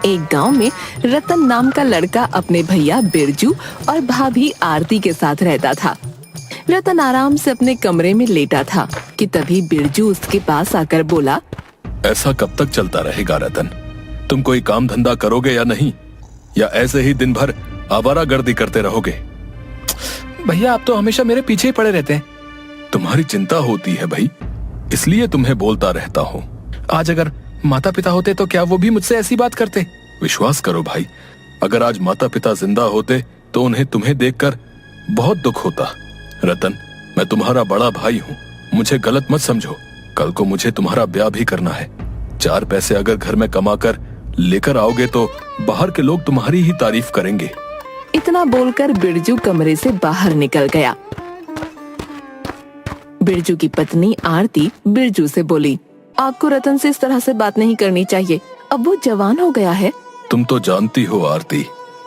एक गांव में रतन नाम का लड़का अपने भैया बिरजू और भाभी आरती के साथ रहता था। रतन आराम से अपने कमरे में लेटा था कि तभी बिरजू उसके पास आकर बोला, ऐसा कब तक चलता रहेगा रतन? तुम कोई काम धंधा करोगे या नहीं, या ऐसे ही दिन भर आवारागर्दी करते रहोगे? भैया आप तो हमेशा मेरे पीछे ही पड़े रहते हैं। तुम्हारी चिंता होती है भाई, इसलिए तुम्हें बोलता रहता हूँ। आज अगर माता पिता होते तो क्या वो भी मुझसे ऐसी बात करते? विश्वास करो भाई, अगर आज माता पिता जिंदा होते तो उन्हें तुम्हें देखकर बहुत दुख होता। रतन, मैं तुम्हारा बड़ा भाई हूँ, मुझे गलत मत समझो। कल को मुझे तुम्हारा ब्याह भी करना है। 4 पैसे अगर घर में कमा कर लेकर आओगे तो बाहर के लोग तुम्हारी ही तारीफ करेंगे। इतना बोलकर बिरजू कमरे से बाहर निकल गया। बिरजू की पत्नी आरती बिरजू से बोली, आपको रतन से इस तरह से बात नहीं करनी चाहिए, अब वो जवान हो गया है। तुम तो जानती हो आरती,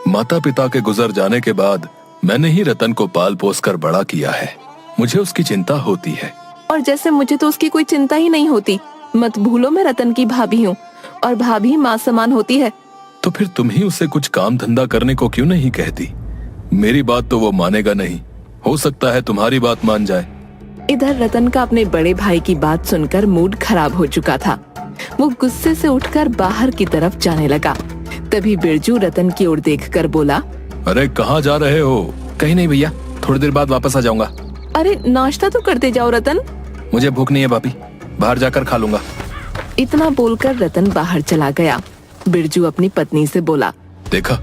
माता पिता के गुजर जाने के बाद मैंने ही रतन को पाल पोस कर बड़ा किया है। मुझे उसकी चिंता होती है। और जैसे मुझे तो उसकी कोई चिंता ही नहीं होती। मत भूलो मैं रतन की भाभी हूँ और भाभी माँ समान होती है। तो फिर तुम ही उसे कुछ काम धंधा करने को क्यों नहीं कहती? मेरी बात तो वो मानेगा नहीं, हो सकता है तुम्हारी बात मान जाए। इधर रतन का अपने बड़े भाई की बात सुनकर मूड खराब हो चुका था। वो गुस्से से उठकर बाहर की तरफ जाने लगा। तभी बिरजू रतन की ओर देखकर बोला, अरे कहाँ जा रहे हो? कहीं नहीं भैया, थोड़ी देर बाद वापस आ जाऊंगा। अरे नाश्ता तो करते जाओ रतन। मुझे भूख नहीं है भाभी, बाहर जाकर खा लूंगा। इतना बोलकर रतन बाहर चला गया। बिरजू अपनी पत्नी से बोला, देखा,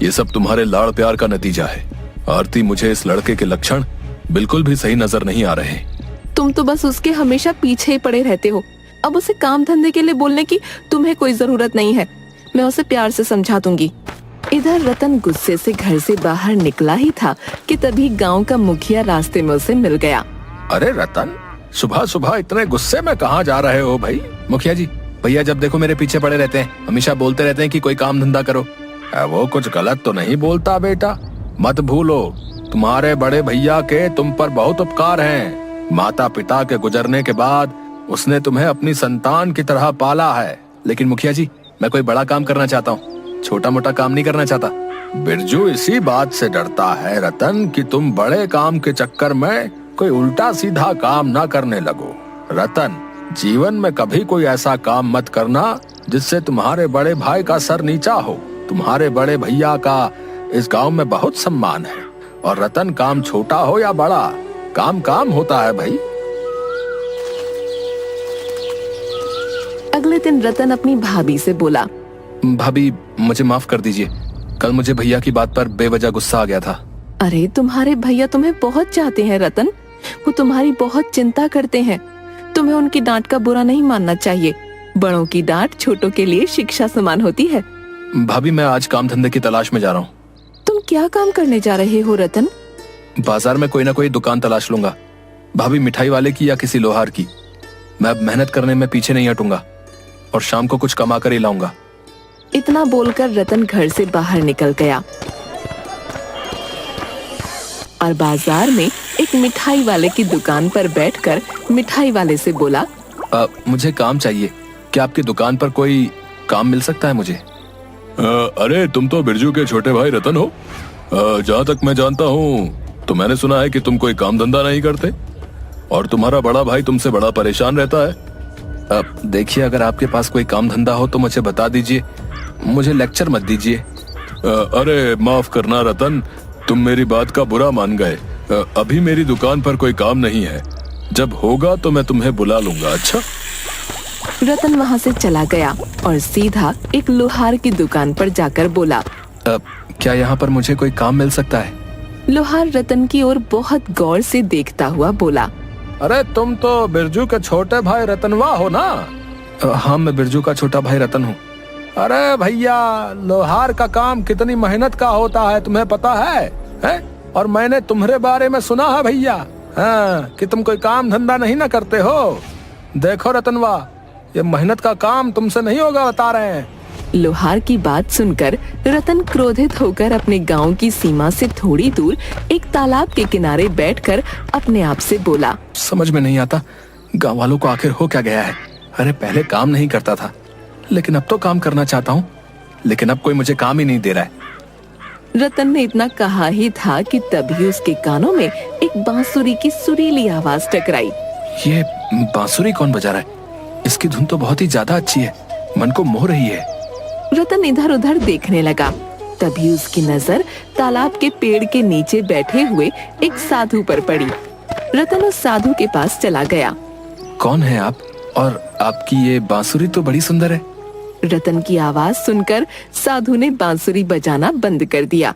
ये सब तुम्हारे लाड़ प्यार का नतीजा है। आरती, मुझे इस लड़के के लक्षण बिल्कुल भी सही नजर नहीं आ रहे। तुम तो बस उसके हमेशा पीछे ही पड़े रहते हो। अब उसे काम धंधे के लिए बोलने की तुम्हें कोई जरूरत नहीं है। मैं उसे प्यार से समझा दूंगी। इधर रतन गुस्से से घर से बाहर निकला ही था कि तभी गांव का मुखिया रास्ते में उसे मिल गया। अरे रतन, सुबह सुबह इतने गुस्से में कहाँ जा रहे हो भाई? मुखिया जी, भैया जब देखो मेरे पीछे पड़े रहते हैं, हमेशा बोलते रहते हैं कि कोई काम धंधा करो। वो कुछ गलत तो नहीं बोलता बेटा? मत भूलो, तुम्हारे बड़े भैया के तुम पर बहुत उपकार हैं। माता पिता के गुजरने के बाद उसने तुम्हें अपनी संतान की तरह पाला है। लेकिन मुखिया जी, मैं कोई बड़ा काम करना चाहता हूँ, छोटा मोटा काम नहीं करना चाहता। बिरजू इसी बात से डरता है रतन कि तुम बड़े काम के चक्कर में कोई उल्टा सीधा काम ना करने लगो। रतन, जीवन में कभी कोई ऐसा काम मत करना जिससे तुम्हारे बड़े भाई का सर नीचा हो। तुम्हारे बड़े भैया का इस गांव में बहुत सम्मान है। और रतन, काम छोटा हो या बड़ा, काम काम होता है भाई। अगले दिन रतन अपनी भाभी से बोला, भाभी मुझे माफ कर दीजिए, कल मुझे भैया की बात पर बेवजह गुस्सा आ गया था। अरे तुम्हारे भैया तुम्हें बहुत चाहते हैं रतन, वो तुम्हारी बहुत चिंता करते हैं। तुम्हें उनकी डांट का बुरा नहीं मानना चाहिए। बड़ों की डांट छोटों के लिए शिक्षा समान होती है। भाभी, मैं आज काम धंधे की तलाश में जा रहा हूँ। तुम क्या काम करने जा रहे हो रतन? बाजार में कोई ना कोई दुकान तलाश लूंगा। भाभी, मिठाई वाले की या किसी लोहार की। मैं अब मेहनत करने में पीछे नहीं हटूंगा और शाम को कुछ कमा कर ही लाऊंगा। इतना बोलकर रतन घर से बाहर निकल गया और बाजार में एक मिठाई वाले की दुकान पर बैठकर मिठाई वाले से बोला, मुझे काम चाहिए, क्या आपकी दुकान पर कोई काम मिल सकता है मुझे? अरे तुम तो बिरजू के छोटे भाई रतन हो। जहाँ तक मैं जानता हूँ तो मैंने सुना है कि तुम कोई काम धंधा नहीं करते और तुम्हारा बड़ा भाई तुमसे बड़ा परेशान रहता है। देखिए, अगर आपके पास कोई काम धंधा हो तो मुझे बता दीजिए, मुझे लेक्चर मत दीजिए। अरे माफ करना रतन, तुम मेरी बात का बुरा मान गए। अभी मेरी दुकान पर कोई काम नहीं है, जब होगा तो मैं तुम्हें बुला लूंगा। अच्छा? रतन वहाँ से चला गया और सीधा एक लोहार की दुकान पर जाकर बोला, क्या यहाँ पर मुझे कोई काम मिल सकता है? लोहार रतन की ओर बहुत गौर से देखता हुआ बोला, अरे तुम तो बिरजू के छोटे भाई रतनवा हो ना? हाँ, मैं बिरजू का छोटा भाई रतन हूँ। अरे भैया, लोहार का काम कितनी मेहनत का होता है तुम्हें पता है? और मैंने तुम्हारे बारे में सुना है भैया, हाँ, कि तुम कोई काम धंधा नहीं ना करते हो। देखो रतनवा, ये मेहनत का काम तुमसे नहीं होगा, बता रहे हैं। लोहार की बात सुनकर रतन क्रोधित होकर अपने गांव की सीमा से थोड़ी दूर एक तालाब के किनारे बैठकर अपने आप से बोला, समझ में नहीं आता गांव वालों को आखिर हो क्या गया है। अरे पहले काम नहीं करता था, लेकिन अब तो काम करना चाहता हूँ। लेकिन अब कोई मुझे काम ही नहीं दे रहा है। रतन ने इतना कहा ही था कि तभी उसके कानों में एक बांसुरी की सुरीली आवाज टकराई। ये बांसुरी कौन बजा रहा है? इसकी धुन तो बहुत ही ज्यादा अच्छी है, मन को मोह रही है। रतन इधर उधर देखने लगा। तभी उसकी नजर तालाब के पेड़ के नीचे बैठे हुए एक साधु पर पड़ी। रतन उस साधु के पास चला गया। कौन है आप? और आपकी ये बांसुरी तो बड़ी सुंदर है। रतन की आवाज सुनकर साधु ने बांसुरी बजाना बंद कर दिया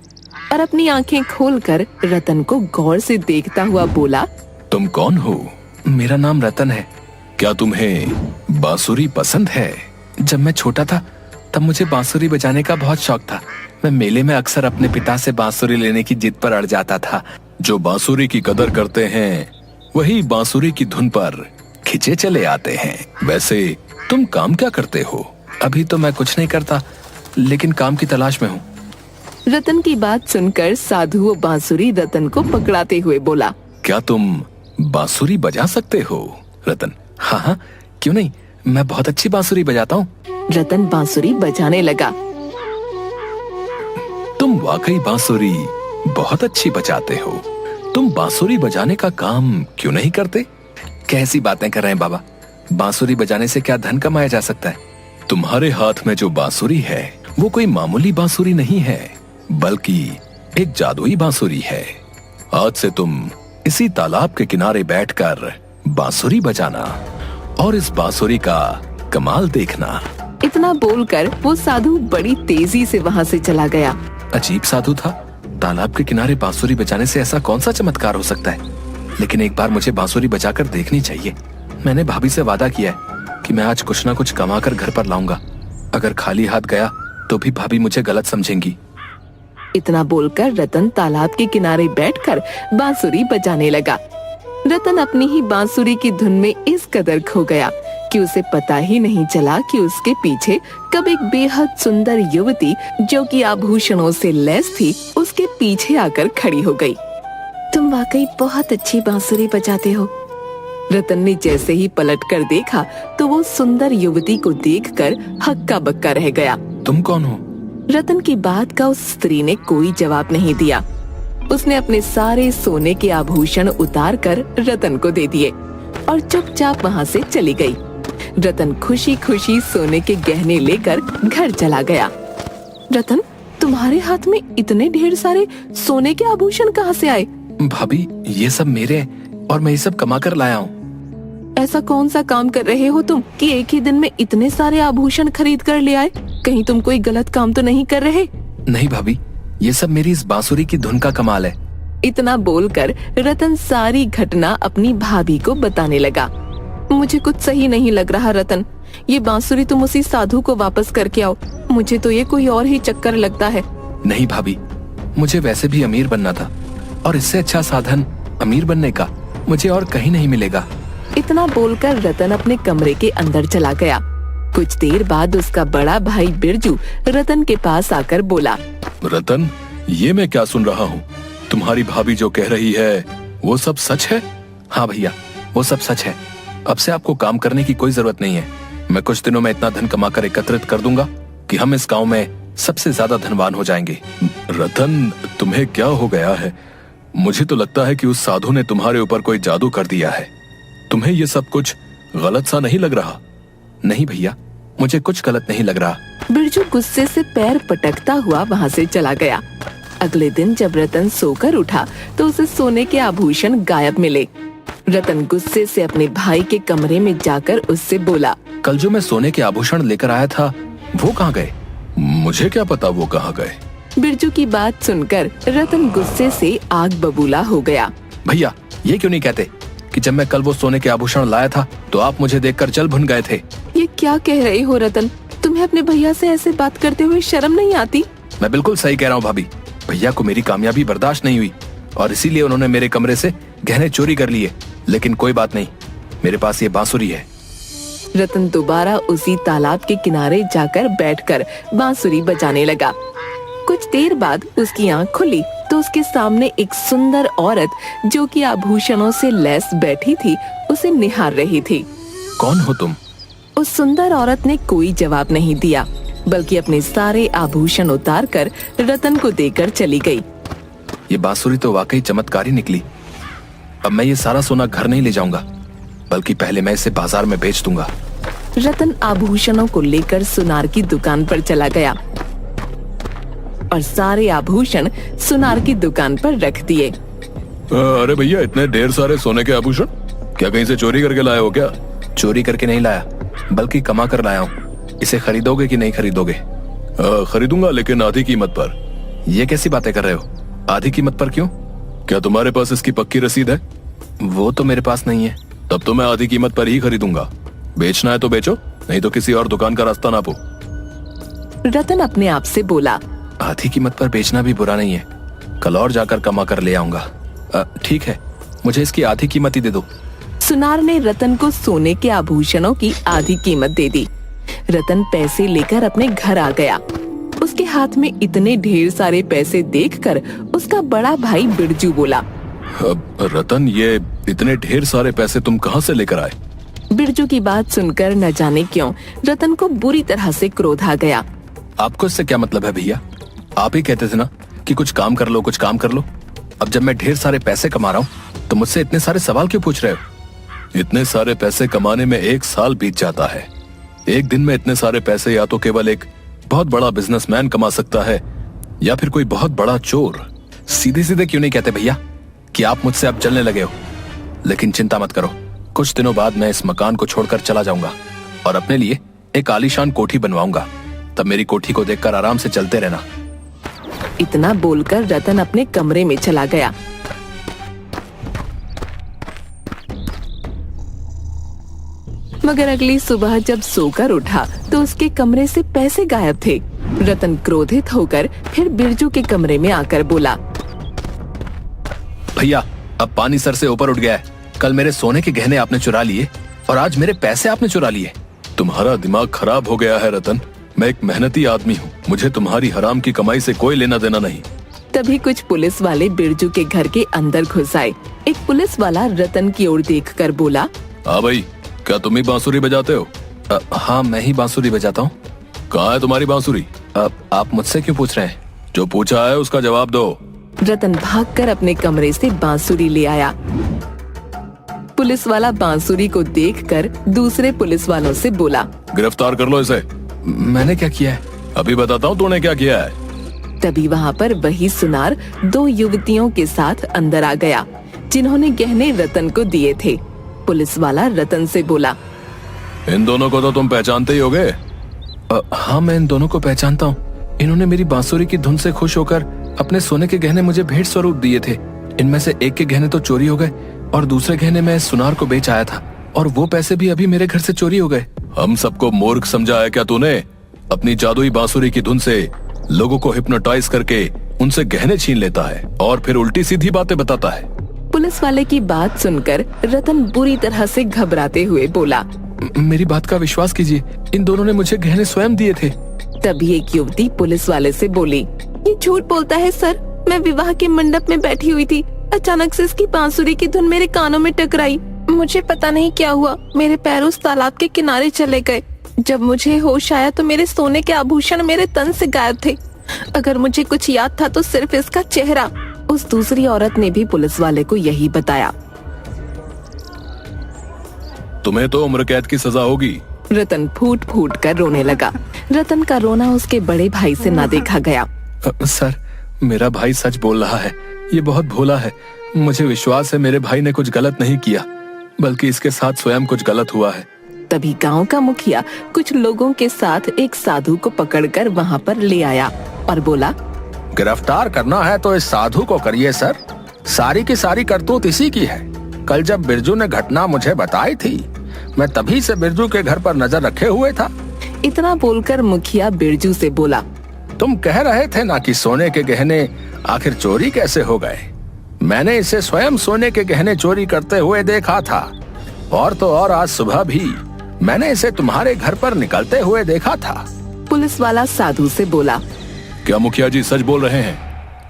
और अपनी आंखें खोलकर रतन को गौर से देखता हुआ बोला, तुम कौन हो? मेरा नाम रतन है। क्या तुम्हें बांसुरी पसंद है? जब मैं छोटा था तब मुझे बांसुरी बजाने का बहुत शौक था। मैं मेले में अक्सर अपने पिता से बांसुरी लेने की जिद पर अड़ जाता था। जो बांसुरी की कदर करते हैं वही बांसुरी की धुन पर खिंचे चले आते हैं। वैसे तुम काम क्या करते हो? अभी तो मैं कुछ नहीं करता, लेकिन काम की तलाश में हूँ। रतन की बात सुनकर साधु वो बांसुरी रतन को पकड़ाते हुए बोला, क्या तुम बांसुरी बजा सकते हो? रतन, हाँ हाँ, क्यों नहीं, मैं बहुत अच्छी बांसुरी बजाता हूँ। रतन बांसुरी बजाने लगा। तुम वाकई बांसुरी बहुत अच्छी बजाते हो। तुम बांसुरी बजाने का काम क्यों नहीं करते? कैसी बातें कर रहे हैं बाबा? बांसुरी बजाने से क्या धन कमाया जा सकता है? तुम्हारे हाथ में जो बांसुरी है वो कोई मामूली बांसुरी नहीं है, बल्कि एक जादुई बांसुरी है। आज से तुम इसी तालाब के किनारे बैठकर बांसुरी बजाना और इस बांसुरी का कमाल देखना। इतना बोलकर वो साधु बड़ी तेजी से वहाँ से चला गया। अजीब साधु था। तालाब के किनारे बांसुरी बजाने से ऐसा कौन सा चमत्कार हो सकता है? लेकिन एक बार मुझे बांसुरी बजाकर देखनी चाहिए। मैंने भाभी से वादा किया है कि मैं आज कुछ ना कुछ कमा कर घर पर लाऊंगा। अगर खाली हाथ गया तो भी भाभी मुझे गलत समझेंगी। इतना बोलकर रतन तालाब के किनारे बैठकर बांसुरी बजाने लगा। रतन अपनी ही बांसुरी की धुन में इस कदर खो गया कि उसे पता ही नहीं चला कि उसके पीछे कब एक बेहद सुंदर युवती जो कि आभूषणों से लैस थी उसके पीछे आकर खड़ी हो गई। तुम वाकई बहुत अच्छी बांसुरी बजाते हो। रतन ने जैसे ही पलट कर देखा तो वो सुंदर युवती को देखकर हक्का बक्का रह गया। तुम कौन हो? रतन की बात का उस स्त्री ने कोई जवाब नहीं दिया। उसने अपने सारे सोने के आभूषण उतार कर रतन को दे दिए और चुपचाप वहाँ से चली गई। रतन खुशी खुशी सोने के गहने लेकर घर चला गया। रतन, तुम्हारे हाथ में इतने ढेर सारे सोने के आभूषण कहाँ से आए? भाभी, ये सब मेरे हैं और मैं ये सब कमा कर लाया हूँ। ऐसा कौन सा काम कर रहे हो तुम कि एक ही दिन में इतने सारे आभूषण खरीद कर ले आए? कहीं तुम कोई गलत काम तो नहीं कर रहे? नहीं भाभी, ये सब मेरी इस बांसुरी की धुन का कमाल है। इतना बोलकर रतन सारी घटना अपनी भाभी को बताने लगा। मुझे कुछ सही नहीं लग रहा रतन, ये बांसुरी तुम उसी साधु को वापस करके आओ। मुझे तो ये कोई और ही चक्कर लगता है। नहीं भाभी, मुझे वैसे भी अमीर बनना था और इससे अच्छा साधन अमीर बनने का मुझे और कहीं नहीं मिलेगा। इतना बोलकर रतन अपने कमरे के अंदर चला गया। कुछ देर बाद उसका बड़ा भाई बिरजू रतन के पास आकर बोला, रतन, ये मैं क्या सुन रहा हूँ? तुम्हारी भाभी जो कह रही है वो सब सच है? हाँ भैया, वो सब सच है। अब से आपको काम करने की कोई जरूरत नहीं है। मैं कुछ दिनों में इतना धन कमाकर एकत्रित कर दूंगा कि हम इस गांव में सबसे ज्यादा धनवान हो जाएंगे। रतन, तुम्हें क्या हो गया है? मुझे तो लगता है कि उस साधु ने तुम्हारे ऊपर कोई जादू कर दिया है। तुम्हें ये सब कुछ गलत सा नहीं लग रहा? नहीं भैया, मुझे कुछ गलत नहीं लग रहा। बिरजू गुस्से से पैर पटकता हुआ वहाँ से चला गया। अगले दिन जब रतन सोकर उठा तो उसे सोने के आभूषण गायब मिले। रतन गुस्से से अपने भाई के कमरे में जाकर उससे बोला, कल जो मैं सोने के आभूषण लेकर आया था वो कहाँ गए? मुझे क्या पता वो कहाँ गए। बिरजू की बात सुनकर रतन गुस्से से आग बबूला हो गया। भैया, ये क्यों नहीं कहते कि जब मैं कल वो सोने के आभूषण लाया था तो आप मुझे देखकर जल भुन गए थे? ये क्या कह रहे हो रतन? तुम्हें अपने भैया से ऐसे बात करते हुए शर्म नहीं आती? मैं बिल्कुल सही कह रहा हूँ भाभी। भैया को मेरी कामयाबी बर्दाश्त नहीं हुई और इसीलिए उन्होंने मेरे कमरे से गहने चोरी कर लिए। लेकिन कोई बात नहीं, मेरे पास ये बांसुरी है। रतन दोबारा उसी तालाब के किनारे जाकर बैठकर बांसुरी बजाने लगा। कुछ देर बाद उसकी आंख खुली तो उसके सामने एक सुंदर औरत जो कि आभूषणों से लैस बैठी थी उसे निहार रही थी। कौन हो तुम? उस सुंदर औरत ने कोई जवाब नहीं दिया, बल्कि अपने सारे आभूषण उतार कर रतन को देकर चली गई। ये बांसुरी तो वाकई चमत्कारी निकली। अब मैं ये सारा सोना घर नहीं ले जाऊंगा, बल्कि पहले मैं इसे बाजार में बेच दूंगा। रतन आभूषणों को लेकर सुनार की दुकान पर चला गया और सारे आभूषण सुनार की दुकान पर रख दिए। अरे भैया, इतने ढेर सारे सोने के आभूषण क्या कहीं से चोरी करके लाए हो क्या? चोरी करके नहीं लाया, बल्कि कमा कर लाया हूँ। इसे खरीदोगे कि नहीं खरीदोगे? खरीदूंगा, लेकिन आधी कीमत पर। ये कैसी बातें कर रहे हो? आधी कीमत पर क्यों? क्या तुम्हारे पास इसकी पक्की रसीद है? वो तो मेरे पास नहीं है। तब तो मैं आधी कीमत पर ही खरीदूंगा। बेचना है तो बेचो, नहीं तो किसी और दुकान का रास्ता नापो। रतन अपने आप से बोला, आधी कीमत पर बेचना भी बुरा नहीं है। कल और जाकर कमा कर ले आऊंगा। ठीक है, मुझे इसकी आधी कीमत ही दे दो। सुनार ने रतन को सोने के आभूषणों की आधी कीमत दे दी। रतन पैसे लेकर अपने घर आ गया। उसके हाथ में इतने ढेर सारे पैसे देखकर उसका बड़ा भाई बिरजू बोला, रतन, ये इतने ढेर सारे पैसे तुम कहां से लेकर आए? बिरजू की बात सुनकर न जाने क्यों रतन को बुरी तरह से क्रोध आ गया। आपको इससे क्या मतलब है भैया? आप ही कहते थे ना कि कुछ काम कर लो, कुछ काम कर लो। अब जब मैं ढेर सारे पैसे कमा रहा हूँ तो मुझसे इतने सारे सवाल क्यों पूछ रहे हो? इतने सारे पैसे कमाने में 1 साल बीत जाता है। एक दिन में इतने सारे पैसे या तो केवल एक बहुत बड़ा बिजनेसमैन कमा सकता है, या फिर कोई बहुत बड़ा चोर। सीधे सीधे क्यों नहीं कहते भैया कि आप मुझसे अब जलने लगे हो? लेकिन चिंता मत करो, कुछ दिनों बाद मैं इस मकान को छोड़कर चला जाऊंगा और अपने लिए एक आलीशान कोठी बनवाऊंगा। तब मेरी कोठी को देखकर आराम से चलते रहना। इतना बोलकर रतन अपने कमरे में चला गया। मगर अगली सुबह जब सोकर उठा तो उसके कमरे से पैसे गायब थे। रतन क्रोधित होकर फिर बिरजू के कमरे में आकर बोला, भैया, अब पानी सर से ऊपर उठ गया है। कल मेरे सोने के गहने आपने चुरा लिए और आज मेरे पैसे आपने चुरा लिए। तुम्हारा दिमाग खराब हो गया है रतन। मैं एक मेहनती आदमी हूँ, मुझे तुम्हारी हराम की कमाई से कोई लेना देना नहीं। तभी कुछ पुलिस वाले बिरजू के घर के अंदर घुस आए। एक पुलिस वाला रतन की ओर देखकर बोला, हाँ भाई, क्या तुम ही बांसुरी बजाते हो? हाँ, मैं ही बांसुरी बजाता हूँ। कहाँ है तुम्हारी बांसुरी? आप मुझसे क्यों पूछ रहे हैं? जो पूछा है उसका जवाब दो। रतन भागकर अपने कमरे से बांसुरी ले आया। पुलिस वाला बांसुरी को देखकर दूसरे पुलिस वालों से बोला, गिरफ्तार कर लो इसे। मैंने क्या किया है? अभी बताता हूँ तूने क्या किया है। तभी वहाँ पर वही सुनार 2 युवतियों के साथ अंदर आ गया, जिन्होंने गहने रतन को दिए थे। पुलिस वाला रतन से बोला, इन दोनों को तो तुम पहचानते ही होगे। हाँ, मैं इन दोनों को पहचानता हूँ। इन्होंने मेरी बांसुरी की धुन से खुश होकर अपने सोने के गहने मुझे भेंट स्वरूप दिए थे। इनमें से एक के गहने तो चोरी हो गए और दूसरे गहने मैं सुनार को बेच आया था, और वो पैसे भी अभी मेरे घर से चोरी हो गए। हम सबको मूर्ख समझा है क्या तूने? अपनी जादुई बांसुरी की धुन से लोगों को हिप्नोटाइज करके उनसे गहने छीन लेता है और फिर उल्टी सीधी बातें बताता है। पुलिस वाले की बात सुनकर रतन बुरी तरह से घबराते हुए बोला, मेरी बात का विश्वास कीजिए, इन दोनों ने मुझे गहने स्वयं दिए थे। तभी एक युवती पुलिस वाले से बोली, ये झूठ बोलता है सर। मैं विवाह के मंडप में बैठी हुई थी, अचानक से इसकी बांसुरी की धुन मेरे कानों में टकराई। मुझे पता नहीं क्या हुआ, मेरे पैर उस तालाब के किनारे चले गए। जब मुझे होश आया तो मेरे सोने के आभूषण मेरे तन से गायब थे। अगर मुझे कुछ याद था तो सिर्फ इसका चेहरा। उस दूसरी औरत ने भी पुलिस वाले को यही बताया। तुम्हें तो उम्र कैद की सजा होगी। रतन फूट फूट कर रोने लगा। रतन का रोना उसके बड़े भाई से ना देखा गया। सर, मेरा भाई सच बोल रहा है। ये बहुत भोला है। मुझे विश्वास है मेरे भाई ने कुछ गलत नहीं किया, बल्कि इसके साथ स्वयं कुछ गलत हुआ है। तभी गांव का मुखिया कुछ लोगों के साथ एक साधु को पकड़कर वहां पर ले आया और बोला, गिरफ्तार करना है तो इस साधु को करिए सर। सारी की सारी करतूत इसी की है। कल जब बिरजू ने घटना मुझे बताई थी, मैं तभी से बिरजू के घर पर नजर रखे हुए था। इतना बोलकर मुखिया बिरजू से बोला, तुम कह रहे थे ना कि सोने के गहने आखिर चोरी कैसे हो गए? मैंने इसे स्वयं सोने के गहने चोरी करते हुए देखा था, और तो और आज सुबह भी मैंने इसे तुम्हारे घर पर निकलते हुए देखा था। पुलिस वाला साधु से बोला, क्या मुखिया जी सच बोल रहे हैं?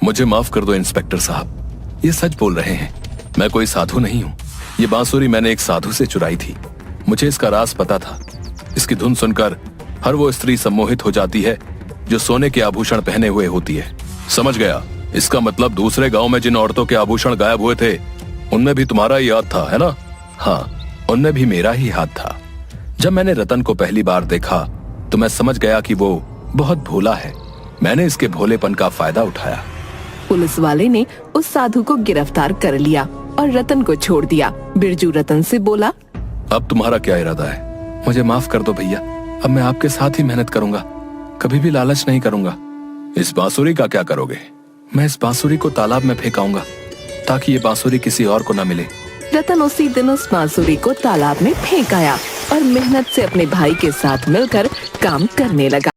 मुझे माफ कर दो इंस्पेक्टर साहब, ये सच बोल रहे हैं। मैं कोई साधु नहीं हूँ। ये बांसुरी मैंने एक साधु से चुराई थी। मुझे इसका राज पता था। इसकी धुन सुनकर हर वो स्त्री सम्मोहित हो जाती है जो सोने के आभूषण पहने हुए होती है। समझ गया? इसका मतलब दूसरे गांव में जिन औरतों के आभूषण गायब हुए थे उनमें भी तुम्हारा ही हाथ था, है ना? हाँ, उनमें भी मेरा ही हाथ था। जब मैंने रतन को पहली बार देखा तो मैं समझ गया कि वो बहुत भोला है। मैंने इसके भोलेपन का फायदा उठाया। पुलिस वाले ने उस साधु को गिरफ्तार कर लिया और रतन को छोड़ दिया। बिरजू रतन से बोला, अब तुम्हारा क्या इरादा है? मुझे माफ कर दो भैया, अब मैं आपके साथ ही मेहनत करूंगा, कभी भी लालच नहीं करूंगा। इस बांसुरी का क्या करोगे? मैं इस बांसुरी को तालाब में फेंकाऊंगा ताकि ये बांसुरी किसी और को न मिले। रतन उसी दिन उस बांसुरी को तालाब में फेंक आया और मेहनत से अपने भाई के साथ मिलकर काम करने लगा।